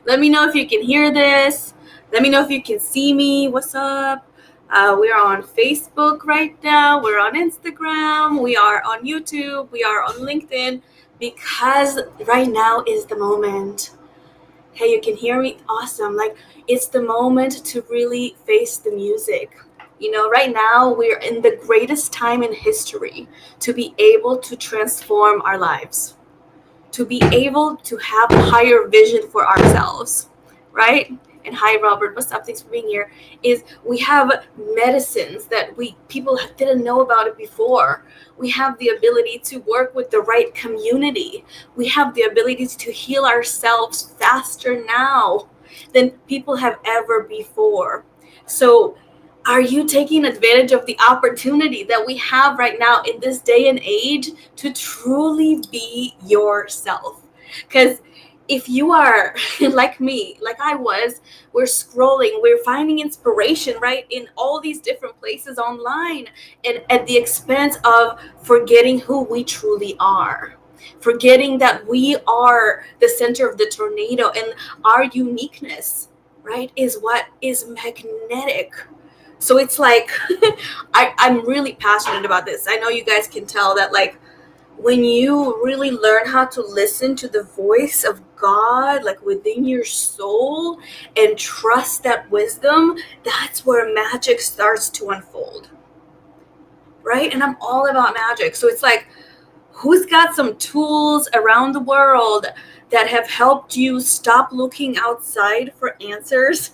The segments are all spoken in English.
Let me know if you can hear this. Let me know if you can see me. What's up? We are on Facebook right now. We're on Instagram. We are on YouTube. We are on LinkedIn because right now is the moment. Hey, you can hear me? Awesome. Like, it's the moment to really face the music. Right now we're in the greatest time in history to be able to transform our lives, to be able to have a higher vision for ourselves, right? And hi, Robert. What's up? Thanks for being here. Is we have medicines that people didn't know about it before. We have the ability to work with the right community. We have the ability to heal ourselves faster now than people have ever before. So are you taking advantage of the opportunity that we have right now in this day and age to truly be yourself? Because if you are like me, like I was, we're scrolling, we're finding inspiration, right, in all these different places online, and at the expense of forgetting who we truly are. Forgetting that we are the center of the tornado, and our uniqueness, right, is what is magnetic. So it's like I'm really passionate about this. I know you guys can tell that, like, when you really learn how to listen to the voice of God, like within your soul, and trust that wisdom, that's where magic starts to unfold, right? And I'm all about magic. So it's like, who's got some tools around the world that have helped you stop looking outside for answers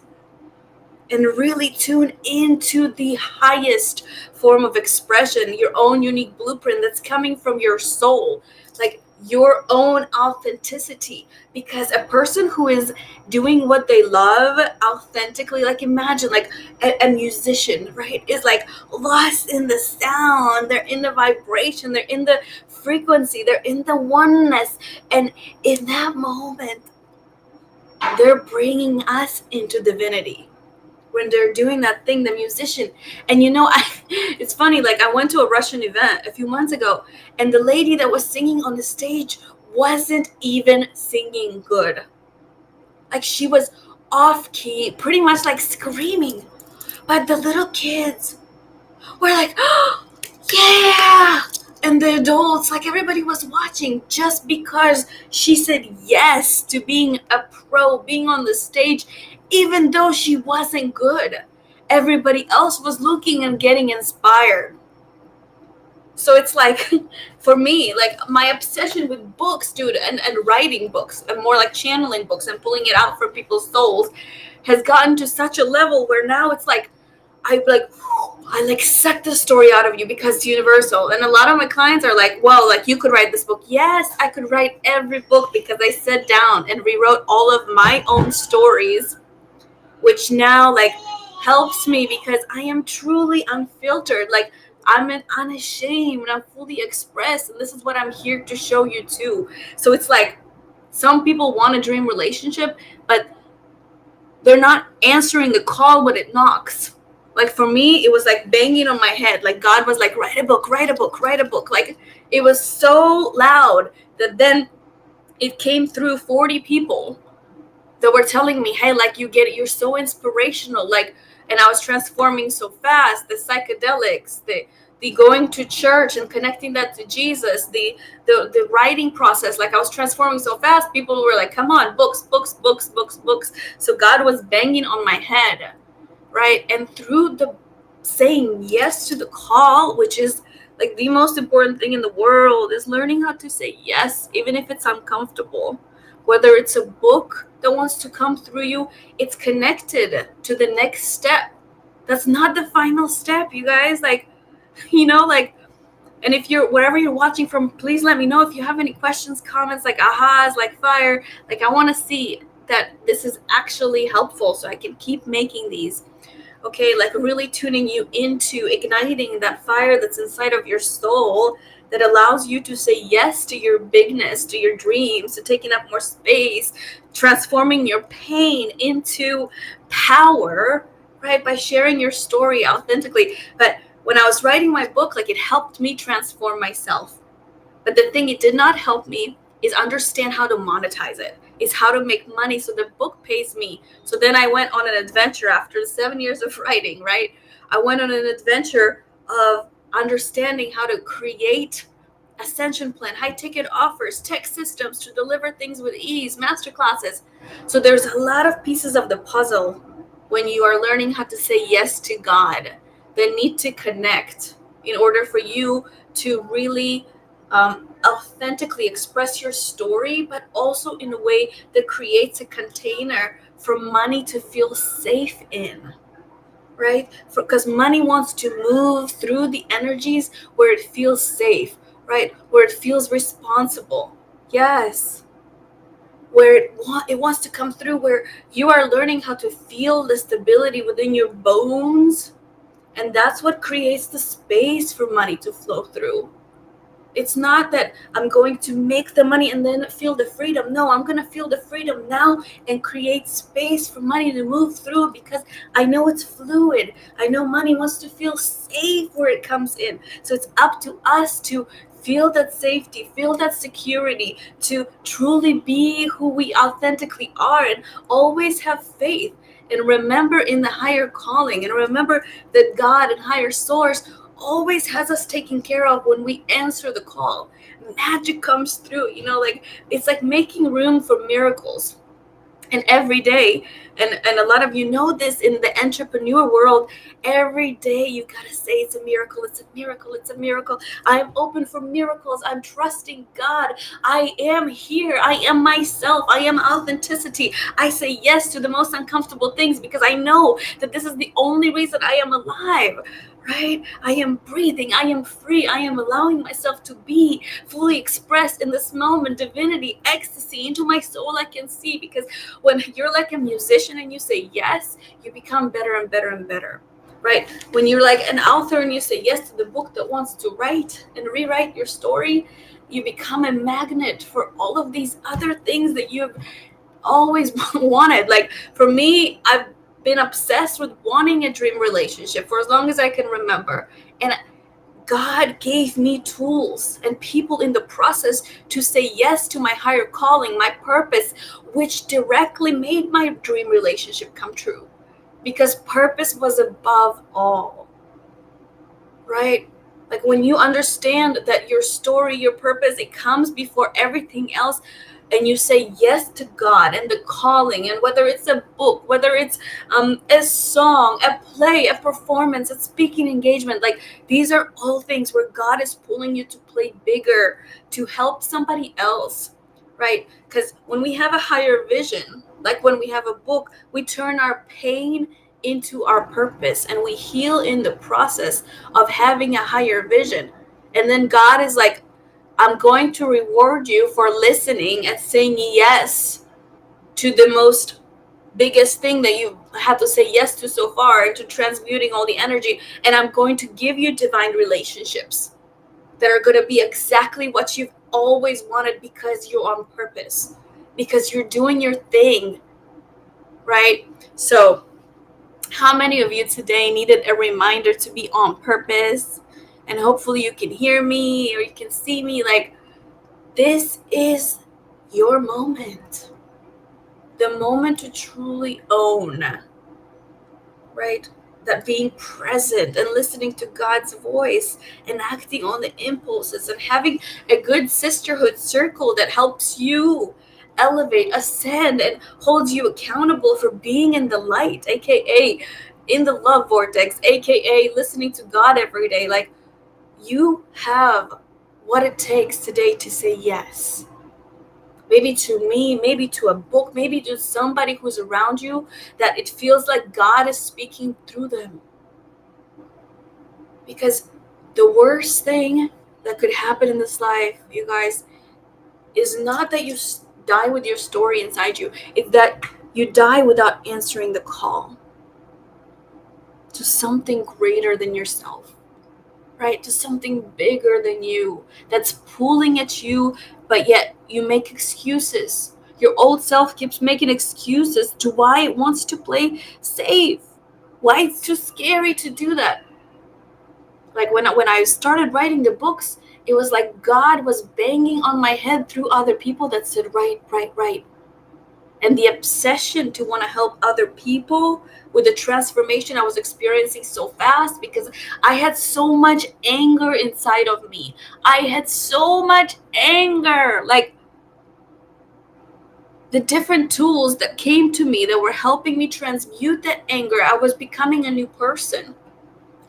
and really tune into the highest form of expression, your own unique blueprint that's coming from your soul, like your own authenticity? Because a person who is doing what they love authentically, like imagine like a musician, right, is like lost in the sound, they're in the vibration, they're in the frequency, they're in the oneness, and in that moment they're bringing us into divinity when they're doing that thing, the musician. And it's funny, like I went to a Russian event a few months ago, and the lady that was singing on the stage wasn't even singing good. Like, she was off key, pretty much like screaming. But the little kids were like, oh, yeah. And the adults, like everybody was watching just because she said yes to being a pro, being on the stage, even though she wasn't good. Everybody else was looking and getting inspired. So it's like, for me, like my obsession with books, dude, and writing books, and more like channeling books and pulling it out from people's souls, has gotten to such a level where now it's like, I suck the story out of you because it's universal. And a lot of my clients are like, well, like, you could write this book. Yes, I could write every book because I sat down and rewrote all of my own stories, which now like helps me because I am truly unfiltered. Like, I'm unashamed, I'm fully expressed, and this is what I'm here to show you too. So it's like, some people want a dream relationship, but they're not answering the call when it knocks. Like, for me, it was like banging on my head. Like, God was like, write a book, write a book, write a book. Like, it was so loud that then it came through 40 people that were telling me, hey, like, you get it, you're so inspirational. Like, and I was transforming so fast. The psychedelics, the going to church and connecting that to Jesus, the writing process, like I was transforming so fast, people were like, come on, books, books, books, books, books. So God was banging on my head, right? And through the saying yes to the call, which is like the most important thing in the world, is learning how to say yes, even if it's uncomfortable. Whether it's a book that wants to come through you, it's connected to the next step. That's not the final step, you guys. Like, like, and if you're wherever you're watching from, please let me know if you have any questions, comments, like ahas, like fire. Like, I want to see that this is actually helpful so I can keep making these. Okay, like really tuning you into igniting that fire that's inside of your soul that allows you to say yes to your bigness, to your dreams, to taking up more space, transforming your pain into power, right? By sharing your story authentically. But when I was writing my book, like, it helped me transform myself. But the thing it did not help me is understand how to monetize it. is how to make money so the book pays me. So then I went on an adventure after 7 years of writing, right? I went on an adventure of understanding how to create ascension plan, high ticket offers, tech systems to deliver things with ease, master classes. So there's a lot of pieces of the puzzle when you are learning how to say yes to God that need to connect in order for you to really authentically express your story, but also in a way that creates a container for money to feel safe in, right? Because money wants to move through the energies where it feels safe, right? Where it feels responsible. Yes. Where it wants to come through, where you are learning how to feel the stability within your bones. And that's what creates the space for money to flow through. It's not that I'm going to make the money and then feel the freedom. No, I'm going to feel the freedom now and create space for money to move through, because I know it's fluid. I know money wants to feel safe where it comes in. So it's up to us to feel that safety, feel that security, to truly be who we authentically are, and always have faith, and remember in the higher calling, and remember that God and higher source always has us taken care of when we answer the call. Magic comes through, like it's like making room for miracles. And every day, and a lot of you know this in the entrepreneur world, every day you gotta say it's a miracle, it's a miracle, it's a miracle. I'm open for miracles. I'm trusting God. I am here. I am myself. I am authenticity. I say yes to the most uncomfortable things because I know that this is the only reason I am alive. Right? I am breathing. I am free. I am allowing myself to be fully expressed in this moment, divinity, ecstasy. Into my soul I can see, because when you're like a musician and you say yes, you become better and better and better, right? When you're like an author and you say yes to the book that wants to write and rewrite your story, you become a magnet for all of these other things that you've always wanted. Like for me, I've been obsessed with wanting a dream relationship for as long as I can remember. And God gave me tools and people in the process to say yes to my higher calling, my purpose, which directly made my dream relationship come true. Because purpose was above all, right? Like when you understand that your story, your purpose, it comes before everything else, and you say yes to God and the calling, and whether it's a book, whether it's a song, a play, a performance, a speaking engagement, like these are all things where God is pulling you to play bigger, to help somebody else, right? Because when we have a higher vision, like when we have a book, we turn our pain into our purpose, and we heal in the process of having a higher vision. And then God is like, I'm going to reward you for listening and saying yes to the most biggest thing that you had to say yes to so far, and to transmuting all the energy. And I'm going to give you divine relationships that are going to be exactly what you've always wanted, because you're on purpose, because you're doing your thing, right? So how many of you today needed a reminder to be on purpose? And hopefully you can hear me or you can see me. Like, this is your moment. The moment to truly own, right? That being present and listening to God's voice and acting on the impulses, and having a good sisterhood circle that helps you elevate, ascend, and holds you accountable for being in the light, aka in the love vortex, aka listening to God every day. Like, you have what it takes today to say yes. Maybe to me, maybe to a book, maybe to somebody who's around you, that it feels like God is speaking through them. Because the worst thing that could happen in this life, you guys, is not that you die with your story inside you. It's that you die without answering the call to something greater than yourself, right? To something bigger than you, that's pulling at you, but yet you make excuses. Your old self keeps making excuses to why it wants to play safe, why it's too scary to do that. Like when I started writing the books, it was like God was banging on my head through other people that said, right, right, right. and the obsession to want to help other people with the transformation I was experiencing so fast, because I had so much anger inside of me. I had so much anger. Like, the different tools that came to me that were helping me transmute that anger, I was becoming a new person.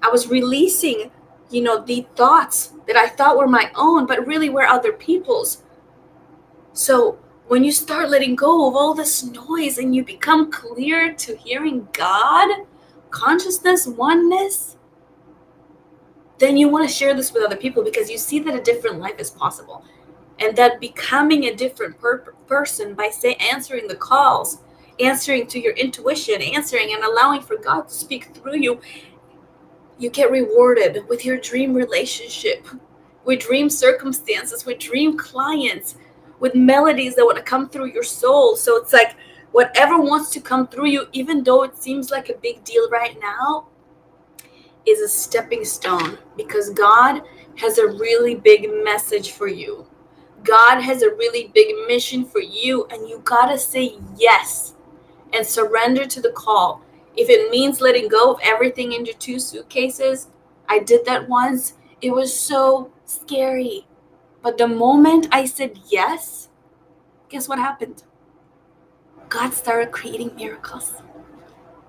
I was releasing, the thoughts that I thought were my own, but really were other people's. So when you start letting go of all this noise and you become clear to hearing God, consciousness, oneness, then you want to share this with other people, because you see that a different life is possible. And that becoming a different person by answering the calls, answering to your intuition, answering and allowing for God to speak through you, you get rewarded with your dream relationship, with dream circumstances, with dream clients, with melodies that want to come through your soul. So it's like whatever wants to come through you, even though it seems like a big deal right now, is a stepping stone, because God has a really big message for you. God has a really big mission for you, and you gotta say yes and surrender to the call. If it means letting go of everything in your 2 suitcases, I did that once. It was so scary. But the moment I said yes, guess what happened? God started creating miracles.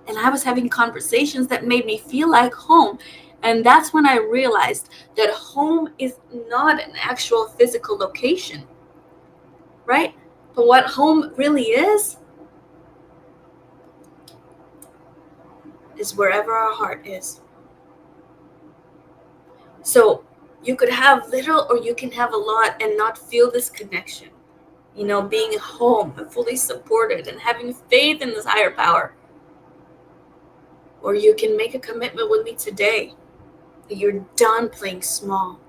And I was having conversations that made me feel like home. And that's when I realized that home is not an actual physical location, right? But what home really is wherever our heart is. So you could have little or you can have a lot and not feel this connection. Being home and fully supported and having faith in this higher power. Or you can make a commitment with me today that you're done playing small,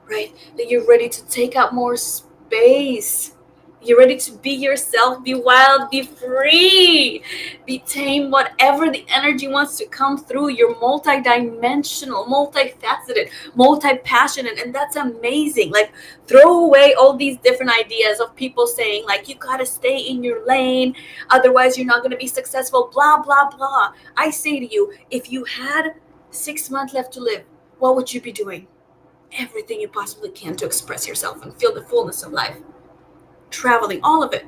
right? That you're ready to take up more space. You're ready to be yourself, be wild, be free, be tame, whatever the energy wants to come through. You're multi-dimensional, multifaceted, multi-passionate, and that's amazing. Like, throw away all these different ideas of people saying, like, you gotta stay in your lane, otherwise you're not gonna be successful, blah, blah, blah. I say to you, if you had 6 months left to live, what would you be doing? Everything you possibly can to express yourself and feel the fullness of life. Traveling, all of it.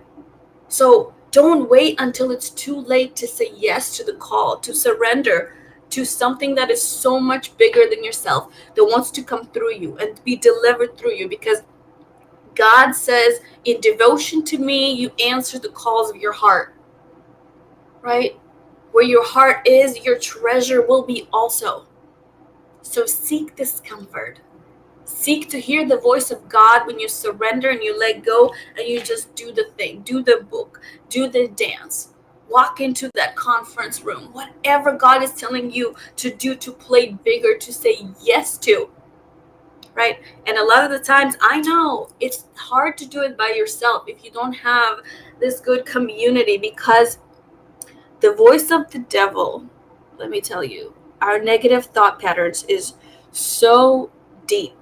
So don't wait until it's too late to say yes to the call, to surrender to something that is so much bigger than yourself, that wants to come through you and be delivered through you. Because God says, in devotion to me, you answer the calls of your heart, right? Where your heart is, your treasure will be also. So seek this comfort. Seek to hear the voice of God when you surrender and you let go and you just do the thing, do the book, do the dance, walk into that conference room, whatever God is telling you to do, to play bigger, to say yes to, right? And a lot of the times, I know it's hard to do it by yourself if you don't have this good community, because the voice of the devil, let me tell you, our negative thought patterns is so deep.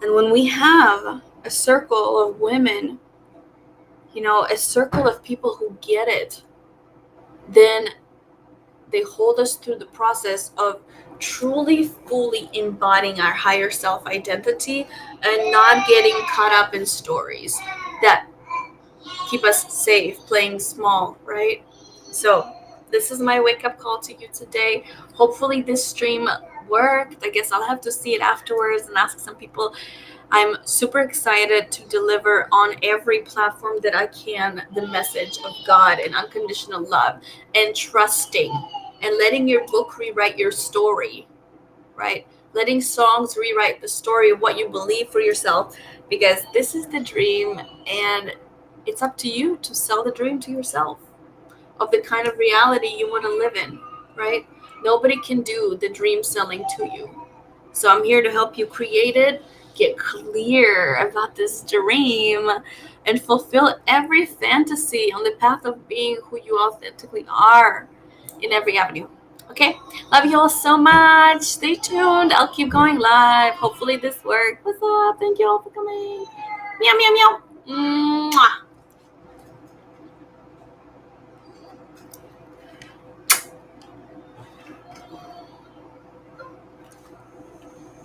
And when we have a circle of women, a circle of people who get it, then they hold us through the process of truly, fully embodying our higher self identity and not getting caught up in stories that keep us safe, playing small, right? So this is my wake up call to you today. Hopefully this stream worked. I guess I'll have to see it afterwards and ask some people. I'm super excited to deliver on every platform that I can the message of God and unconditional love and trusting and letting your book rewrite your story, right? Letting songs rewrite the story of what you believe for yourself, because this is the dream and it's up to you to sell the dream to yourself of the kind of reality you want to live in, right? Nobody can do the dream selling to you. So I'm here to help you create it, get clear about this dream, and fulfill every fantasy on the path of being who you authentically are in every avenue. Okay? Love you all so much. Stay tuned. I'll keep going live. Hopefully this worked. What's up? Thank you all for coming. Meow, meow, meow. Mwah.